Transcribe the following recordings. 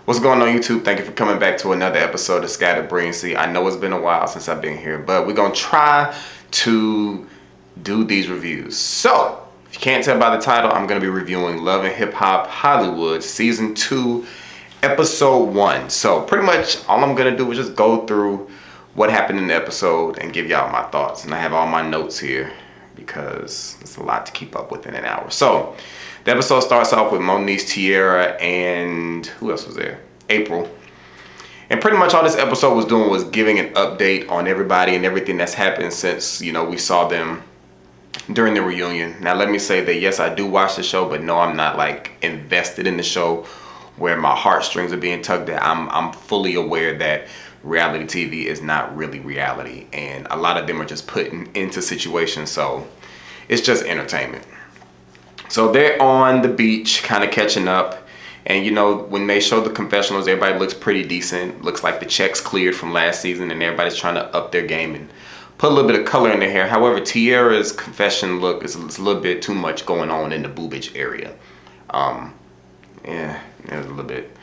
What's going on, YouTube? Thank you for coming back to another episode of Scattered Brilliancy. I know it's been a while since I've been here, but we're going to try to do these reviews. So, if you can't tell by the title, I'm going to be reviewing Love and Hip Hop Hollywood Season 2, Episode 1. So, pretty much all I'm going to do is just go through what happened in the episode and give y'all my thoughts. And I have all my notes here because it's a lot to keep up with in an hour. So, the episode starts off with Moniece, Tierra, and who else was there? April. And pretty much all this episode was doing was giving an update on everybody and everything that's happened since, we saw them during the reunion. Now, let me say that, yes, I do watch the show, but no, I'm not like invested in the show where my heartstrings are being tugged at. I'm fully aware that reality TV is not really reality. And a lot of them are just put into situations. So it's just entertainment. So they're on the beach kind of catching up. And, when they show the confessionals, everybody looks pretty decent. Looks like the checks cleared from last season and everybody's trying to up their game and put a little bit of color in their hair. However, Tierra's confession look is a little bit too much going on in the boobage area. Yeah, there's a little bit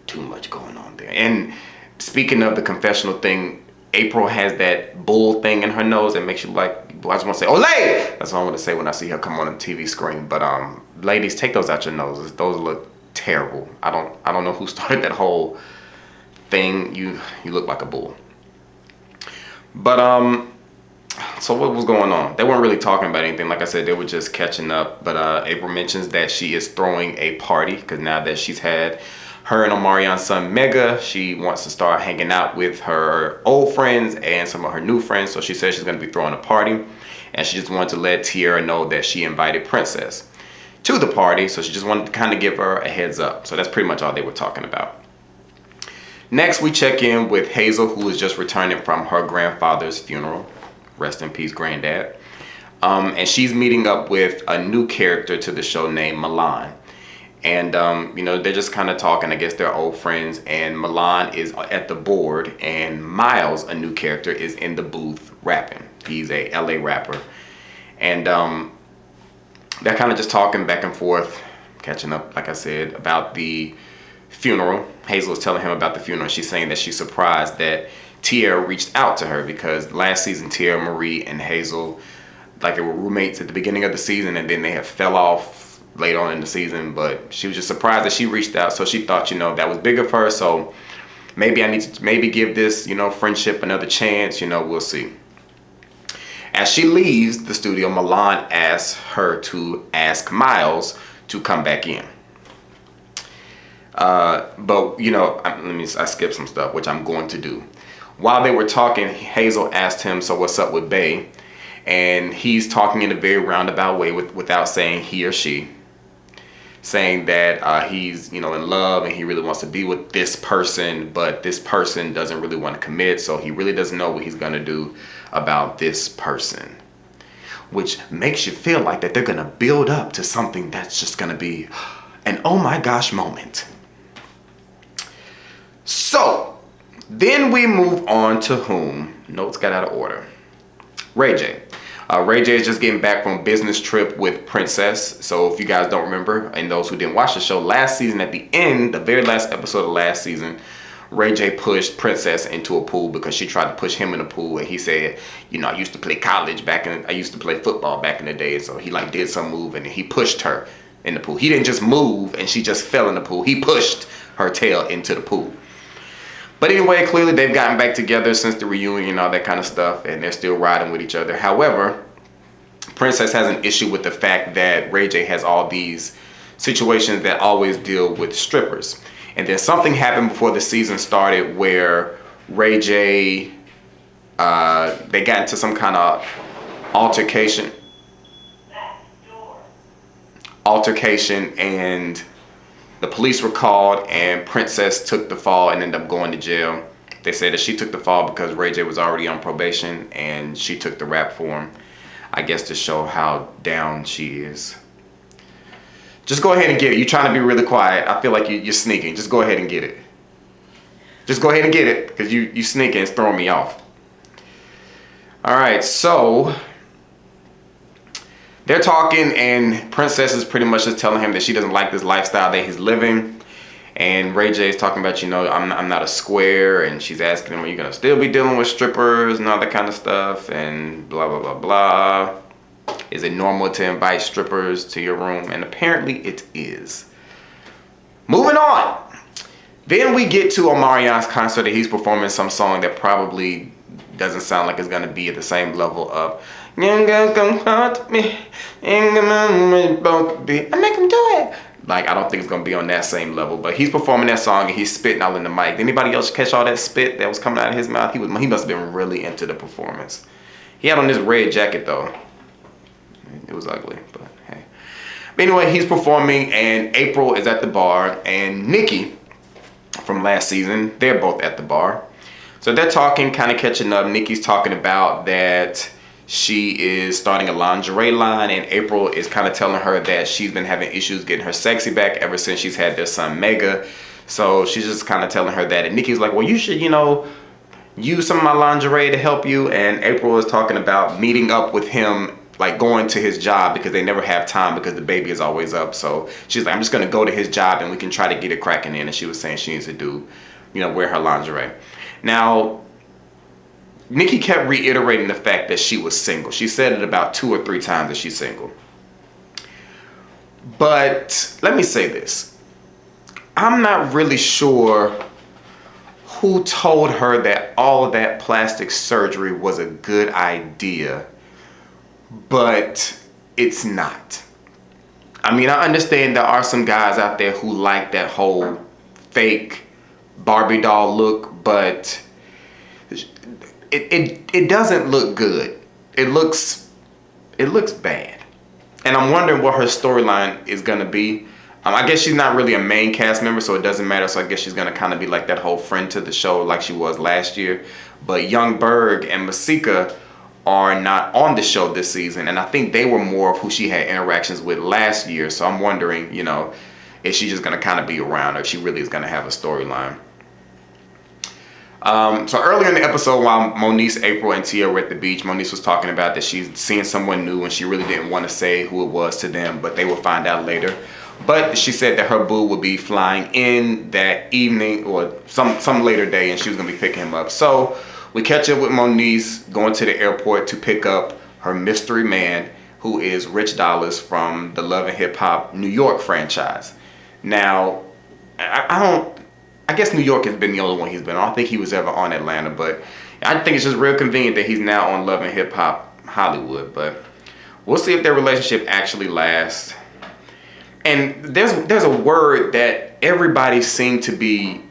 too much going on there. And speaking of the confessional thing, April has that bull thing in her nose that makes you like, I just want to say, Olay! That's what I want to say when I see her come on the TV screen. But ladies, take those out your noses. Those look terrible. I don't know who started that whole thing. You look like a bull. But so what was going on? They weren't really talking about anything. Like I said, they were just catching up. But April mentions that she is throwing a party because now that she's had her and Omarion's son Mega, she wants to start hanging out with her old friends and some of her new friends. So she says she's going to be throwing a party, and she just wanted to let Tierra know that she invited Princess to the party. So she just wanted to kind of give her a heads up. So that's pretty much all they were talking about. Next, we check in with Hazel, who is just returning from her grandfather's funeral. Rest in peace, granddad. And she's meeting up with a new character to the show named Milan. And, they're just kind of talking. I guess they're old friends. And Milan is at the board. And Miles, a new character, is in the booth rapping. He's a LA rapper. And they're kind of just talking back and forth, catching up, like I said, about the funeral. Hazel is telling him about the funeral. She's saying that she's surprised that Tierra reached out to her because last season, Tierra, Marie, and Hazel, like they were roommates at the beginning of the season. And then they have fell off later on in the season, but she was just surprised that she reached out. So she thought, that was big of her. So maybe I need to give this, friendship another chance. We'll see. As she leaves the studio, Milan asks her to ask Miles to come back in. But I skipped some stuff, which I'm going to do. While they were talking, Hazel asked him, so what's up with Bae? And he's talking in a very roundabout way without saying he or she. Saying that he's, in love and he really wants to be with this person, but this person doesn't really want to commit, so he really doesn't know what he's going to do about this person. Which makes you feel like that they're going to build up to something that's just going to be an oh my gosh moment. So, then we move on to whom? Notes got out of order. Ray J. Ray J is just getting back from a business trip with Princess. So if you guys don't remember, and those who didn't watch the show last season, at the end, the very last episode of last season, Ray J pushed Princess into a pool because she tried to push him in the pool. And he said, I used to play I used to play football back in the day. So he did some move and he pushed her in the pool. He didn't just move and she just fell in the pool. He pushed her tail into the pool. But anyway, clearly they've gotten back together since the reunion and all that kind of stuff, and they're still riding with each other. However, Princess has an issue with the fact that Ray J has all these situations that always deal with strippers. And then something happened before the season started where Ray J, they got into some kind of altercation and the police were called and Princess took the fall and ended up going to jail. They said that she took the fall because Ray J was already on probation and she took the rap for him. I guess to show how down she is. Just go ahead and get it. You're trying to be really quiet. I feel like you're sneaking. Just go ahead and get it. Just go ahead and get it because you sneaking. It's throwing me off. All right, so they're talking and Princess is pretty much just telling him that she doesn't like this lifestyle that he's living. And Ray J is talking about, I'm not a square, and she's asking him, are you gonna still be dealing with strippers and all that kind of stuff, and blah blah blah blah. Is it normal to invite strippers to your room? And apparently it is. Moving on. Then we get to Omarion's concert, and he's performing some song that probably doesn't sound like it's gonna be at the same level of I make him do it. Like, I don't think it's gonna be on that same level, but he's performing that song and he's spitting all in the mic. Did anybody else catch all that spit that was coming out of his mouth? He must have been really into the performance. He had on this red jacket though. It was ugly, but hey. But anyway, he's performing, and April is at the bar, and Nikki from last season, they're both at the bar. So they're talking, kind of catching up. Nikki's talking about that she is starting a lingerie line, and April is kind of telling her that she's been having issues getting her sexy back ever since she's had their son Mega. So she's just kind of telling her that, and Nikki's like, well, you should, use some of my lingerie to help you. And April is talking about meeting up with him, like going to his job, because they never have time because the baby is always up. So she's like, I'm just gonna go to his job and we can try to get it cracking in. And she was saying she needs to do, wear her lingerie. Now, Nikki kept reiterating the fact that she was single. She said it about 2 or 3 times that she's single. But let me say this. I'm not really sure who told her that all of that plastic surgery was a good idea, but it's not. I mean, I understand there are some guys out there who like that whole fake Barbie doll look, but it doesn't look good. It looks bad. And I'm wondering what her storyline is gonna be. I guess she's not really a main cast member, so it doesn't matter. So I guess she's gonna kind of be like that whole friend to the show like she was last year. But Young Berg and Masika are not on the show this season, and I think they were more of who she had interactions with last year. So I'm wondering, is she just gonna kind of be around, or if she really is gonna have a storyline. So earlier in the episode, while Moniece, April, and Tia were at the beach, Moniece was talking about that she's seeing someone new and she really didn't want to say who it was to them, but they will find out later. But she said that her boo would be flying in that evening or some later day, and she was going to be picking him up. So we catch up with Moniece going to the airport to pick up her mystery man, who is Rich Dollas from the Love and Hip Hop New York franchise. Now, I guess New York has been the only one he's been on. I don't think he was ever on Atlanta, but I think it's just real convenient that he's now on Love and Hip Hop Hollywood. But we'll see if their relationship actually lasts. And there's a word that everybody seemed to be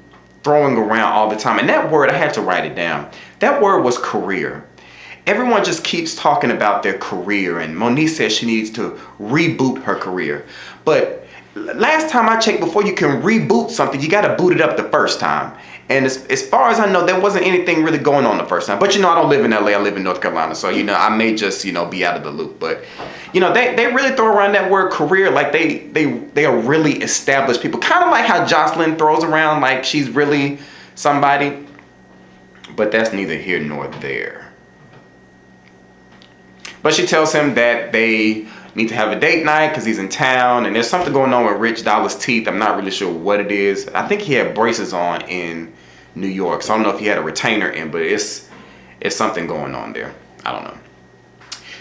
throwing around all the time. And that word, I had to write it down. That word was career. Everyone just keeps talking about their career. And Moniece says she needs to reboot her career. But last time I checked, before you can reboot something, you got to boot it up the first time. And as far as I know, there wasn't anything really going on the first time. But, I don't live in LA. I live in North Carolina. So, I may just, be out of the loop. But, they really throw around that word career like they are really established people. Kind of like how Jocelyn throws around like she's really somebody. But that's neither here nor there. But she tells him that they need to have a date night because he's in town, and there's something going on with Rich Dollas' teeth. I'm not really sure what it is. I think he had braces on in New York, so I don't know if he had a retainer in, but it's something going on there. I don't know.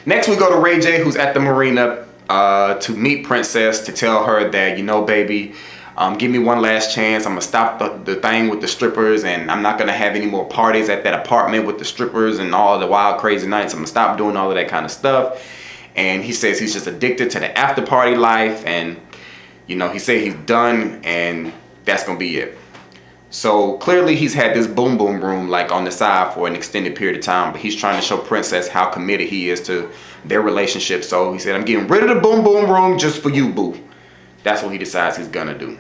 Next, we go to Ray J, who's at the marina to meet Princess, to tell her that, baby, give me one last chance. I'm gonna stop the thing with the strippers, and I'm not gonna have any more parties at that apartment with the strippers and all the wild crazy nights. I'm gonna stop doing all of that kind of stuff. And he says he's just addicted to the after party life, and he said he's done, and that's gonna be it. So clearly he's had this boom boom room like on the side for an extended period of time, but he's trying to show Princess how committed he is to their relationship. So he said, I'm getting rid of the boom boom room just for you, boo. That's what he decides he's gonna do.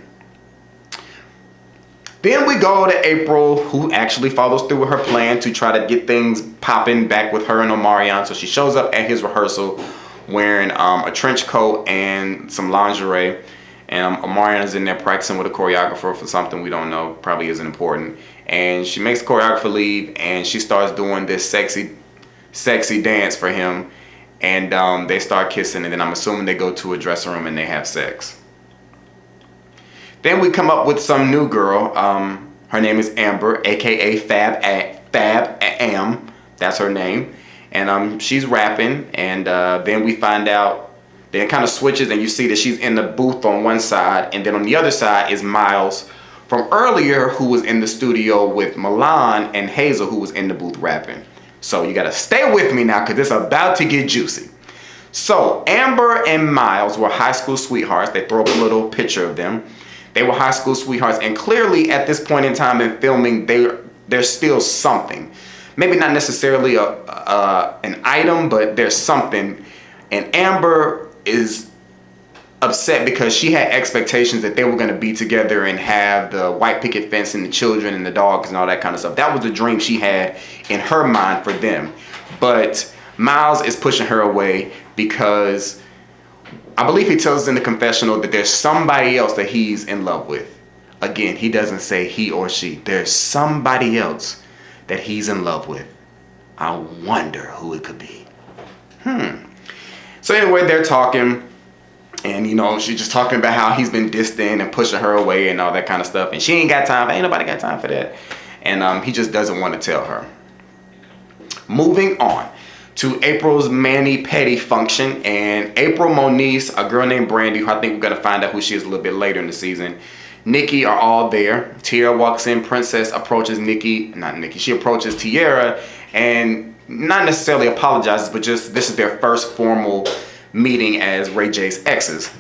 Then we go to April, who actually follows through with her plan to try to get things popping back with her and Omarion. So she shows up at his rehearsal wearing a trench coat and some lingerie. And Omarion is in there practicing with a choreographer for something we don't know, probably isn't important. And she makes the choreographer leave, and she starts doing this sexy dance for him. And they start kissing, and then I'm assuming they go to a dressing room and they have sex. Then we come up with some new girl. Her name is Amber, aka Fab Am. That's her name. And she's rapping. And then we find out, then it kind of switches and you see that she's in the booth on one side. And then on the other side is Miles from earlier, who was in the studio with Milan and Hazel, who was in the booth rapping. So you gotta stay with me now, because it's about to get juicy. So Amber and Miles were high school sweethearts. They throw up a little picture of them. They were high school sweethearts, and clearly at this point in time in filming, there's still something. Maybe not necessarily an item, but there's something. And Amber is upset because she had expectations that they were going to be together and have the white picket fence and the children and the dogs and all that kind of stuff. That was the dream she had in her mind for them. But Miles is pushing her away because I believe he tells us in the confessional that there's somebody else that he's in love with. Again, he doesn't say he or she. There's somebody else that he's in love with. I wonder who it could be. So anyway, they're talking. And, you know, she's just talking about how he's been distant and pushing her away and all that kind of stuff. And she ain't got time. Ain't nobody got time for that. And he just doesn't want to tell her. Moving on to April's mani-pedi function. And April, Moniece, a girl named Brandy, who I think we're going to find out who she is a little bit later in the season, Nikki are all there. Tiara walks in. Princess approaches she approaches Tiara and not necessarily apologizes, but just this is their first formal meeting as Ray J's exes.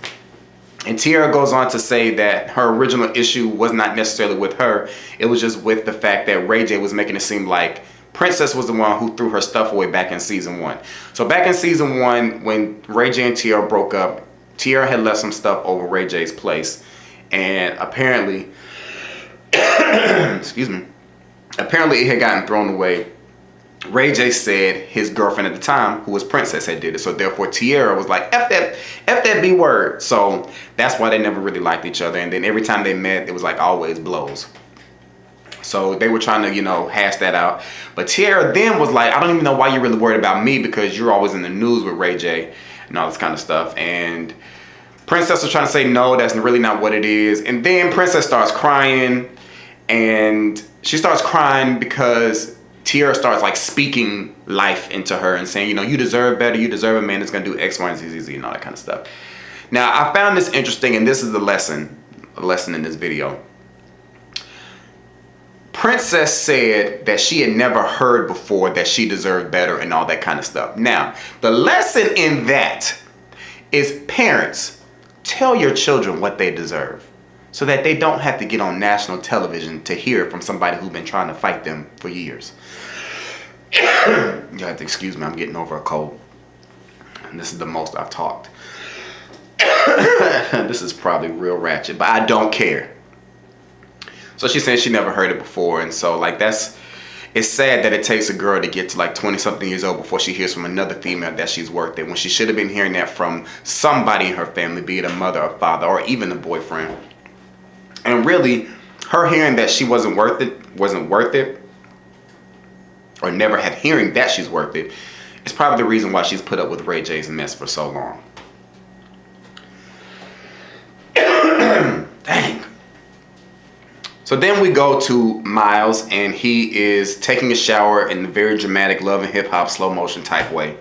And Tiara goes on to say that her original issue was not necessarily with her. It was just with the fact that Ray J was making it seem like Princess was the one who threw her stuff away back in season 1. So back in season 1, when Ray J and Tiara broke up, Tiara had left some stuff over Ray J's place. And apparently, apparently it had gotten thrown away. Ray J said his girlfriend at the time, who was Princess, had did it. So therefore Tiara was like, F that B word. So that's why they never really liked each other. And then every time they met, it was like always blows. So they were trying to, you know, hash that out. But Tiara then was like, I don't even know why you're really worried about me, because you're always in the news with Ray J and all this kind of stuff. And Princess was trying to say, no, that's really not what it is. And then Princess starts crying. And she starts crying because Tiara starts like speaking life into her and saying, you know, you deserve better. You deserve a man that's going to do X, Y, and Z, and all that kind of stuff. Now, I found this interesting, and this is a lesson in this video. Princess said that she had never heard before that she deserved better and all that kind of stuff. Now, the lesson in that is, parents, tell your children what they deserve so that they don't have to get on national television to hear it from somebody who's been trying to fight them for years. You have to excuse me, I'm getting over a cold. And this is the most I've talked. This is probably real ratchet, but I don't care. So she said she never heard it before. And so like it's sad that it takes a girl to get to like 20 something years old before she hears from another female that she's worth it, when she should have been hearing that from somebody in her family, be it a mother or father or even a boyfriend. And really, her hearing that she wasn't worth it, or never have hearing that she's worth it, is probably the reason why she's put up with Ray J's mess for so long. Dang. So then we go to Miles, and he is taking a shower in the very dramatic Love and Hip Hop slow motion type way.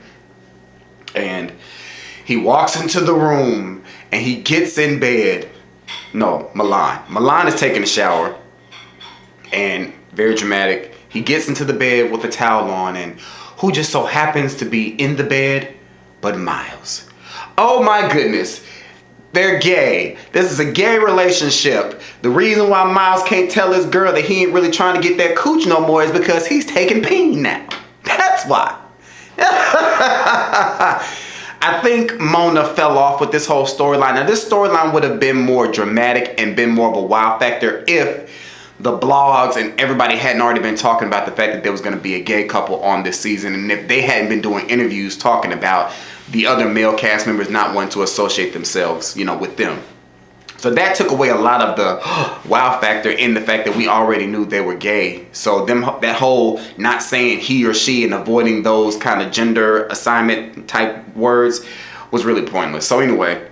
And he walks into the room and he gets in bed. No, Milan. Milan is taking a shower, and very dramatic. He gets into the bed with a towel on, and who just so happens to be in the bed but Miles. Oh my goodness. They're gay. This is a gay relationship. The reason why Miles can't tell his girl that he ain't really trying to get that cooch no more is because he's taking peen now. That's why. I think Mona fell off with this whole storyline. Now, this storyline would have been more dramatic and been more of a wow factor if the blogs and everybody hadn't already been talking about the fact that there was going to be a gay couple on this season, and if they hadn't been doing interviews talking about the other male cast members not wanting to associate themselves, you know, with them. So that took away a lot of the wow factor in the fact that we already knew they were gay. So that whole not saying he or she and avoiding those kind of gender assignment type words was really pointless. So anyway,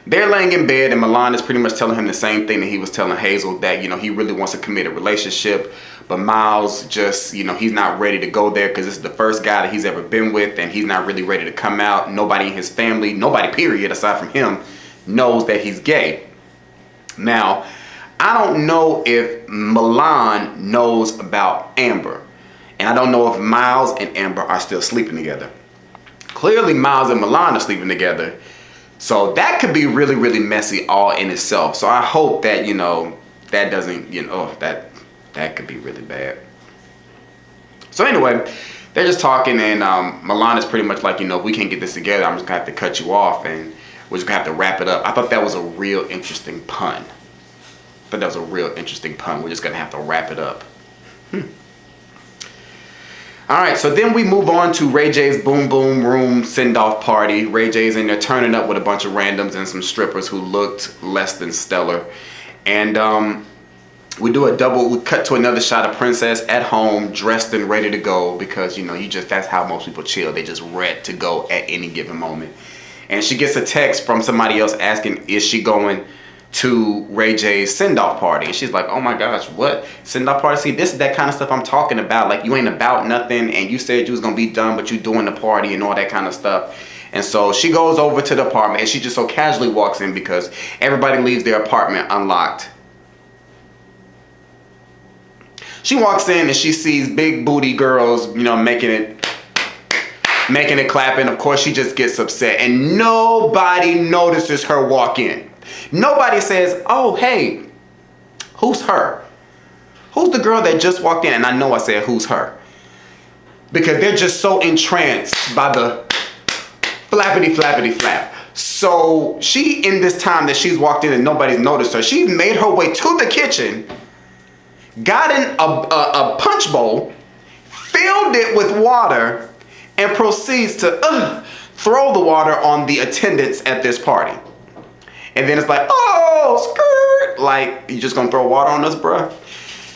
They're laying in bed, and Milan is pretty much telling him the same thing that he was telling Hazel, that, you know, he really wants a committed relationship, but Miles just, you know, he's not ready to go there because this is the first guy that he's ever been with, and he's not really ready to come out. Nobody in his family, nobody period, aside from him, knows that he's gay. Now, I don't know if Milan knows about Amber, and I don't know if Miles and Amber are still sleeping together. Clearly, Miles and Milan are sleeping together. So that could be really, really messy all in itself. So I hope that, you know, that doesn't, you know, that could be really bad. So anyway, they're just talking, and Milan is pretty much like, you know, if we can't get this together, I'm just going to have to cut you off, and we're just going to have to wrap it up. I thought that was a real interesting pun. We're just going to have to wrap it up. All right, so then we move on to Ray J's Boom Boom Room send-off party. Ray J's in there turning up with a bunch of randoms and some strippers who looked less than stellar. And we cut to another shot of Princess at home, dressed and ready to go, because, you know, that's how most people chill. They just ready to go at any given moment. And she gets a text from somebody else asking, is she going to Ray J's send-off party? And she's like, oh my gosh, what send-off party? See, this is that kind of stuff I'm talking about. Like, you ain't about nothing, and you said you was gonna be done, but you doing the party and all that kind of stuff. And so she goes over to the apartment, and she just so casually walks in because everybody leaves their apartment unlocked. She walks in and she sees big booty girls, you know, making it clapping. Of course, she just gets upset, and nobody notices her walk in. Nobody says, oh, hey, who's her? Who's the girl that just walked in? And I know I said, who's her? Because they're just so entranced by the flappity flappity flap. So she, in this time that she's walked in and nobody's noticed her, she's made her way to the kitchen, got in a punch bowl, filled it with water, and proceeds to throw the water on the attendants at this party. And then it's like, oh, skirt. Like, you just gonna throw water on us, bruh?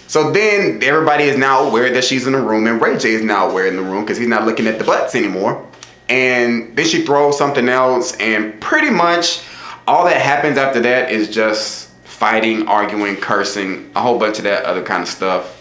So then everybody is now aware that she's in the room, and Ray J is now aware in the room because he's not looking at the butts anymore. And then she throws something else, and pretty much all that happens after that is just fighting, arguing, cursing, a whole bunch of that other kind of stuff.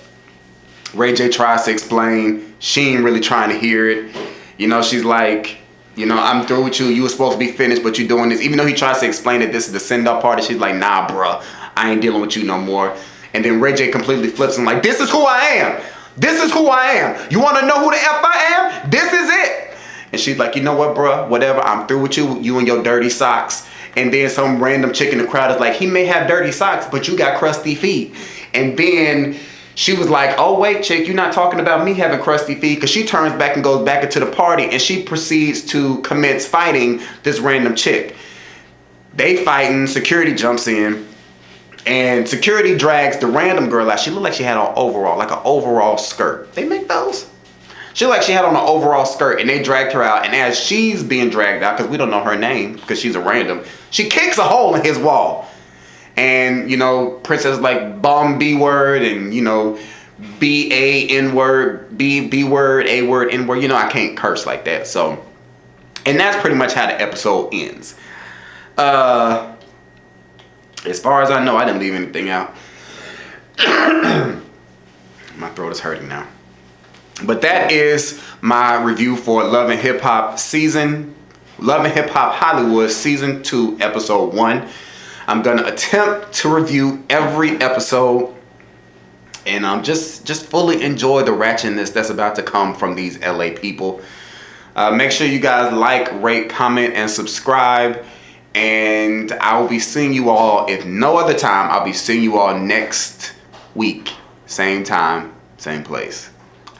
Ray J tries to explain. She ain't really trying to hear it. You know, she's like, you know, I'm through with you. You were supposed to be finished, but you're doing this. Even though he tries to explain that this is the send-off party, she's like, nah, bruh, I ain't dealing with you no more. And then Ray J completely flips and like, this is who I am. This is who I am. You want to know who the F I am? This is it. And she's like, you know what, bruh, whatever. I'm through with you. You and your dirty socks. And then some random chick in the crowd is like, he may have dirty socks, but you got crusty feet. And then she was like, oh, wait, chick, you're not talking about me having crusty feet, because she turns back and goes back into the party, and she proceeds to commence fighting this random chick. They fighting, security jumps in, and security drags the random girl out. She looked like she had on overall, like an overall skirt. They make those? She looked like she had on an overall skirt, and they dragged her out, and as she's being dragged out, because we don't know her name, because she's a random, she kicks a hole in his wall. And, you know, Princess like bomb B word, and, you know, B A N word, B word, A word, N word. You know, I can't curse like that. So, and that's pretty much how the episode ends. As far as I know, I didn't leave anything out. My throat is hurting now. But that is my review for Love and Hip Hop Hollywood Season 2, Episode 1. I'm gonna attempt to review every episode, and just fully enjoy the ratchetness that's about to come from these LA people. Make sure you guys like, rate, comment, and subscribe. And I will be seeing you all, if no other time, I'll be seeing you all next week. Same time, same place.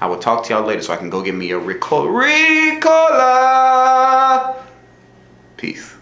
I will talk to y'all later so I can go get me a Ricola. Peace.